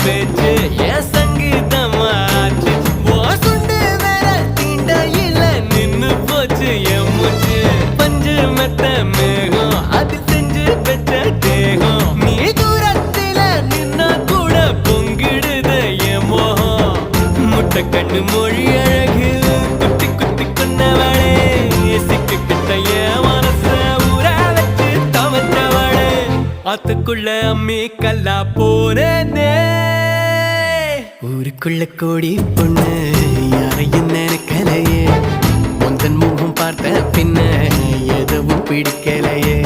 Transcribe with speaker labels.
Speaker 1: பேச்சு என் சங்கீதமாச்சு சுண்டு வேற தீண்டையில நின்னு போச்சு என் மூச்சு பஞ்சு மெத்த மேகம் அது செஞ்சு பெற்ற தேகம் நீ தூரத்தில நின்னா கூட பொங்கிடுது என் மோகம் முட்டை கண்ணு மொழி அழகு குத்தி குத்தி கொண்டவளே சிக்கு கிட்ட என் மனச ஊற வச்சு தவற்றவளே ஆத்துக்குள்ள அம்மி கல்லா போனே ஊருக்குள்ள கோடி பொண்ணு யாரையும் நினைக்கலையே உந்தன் முகம் பார்த்த பின்ன எதுவும் பிடிக்கலையே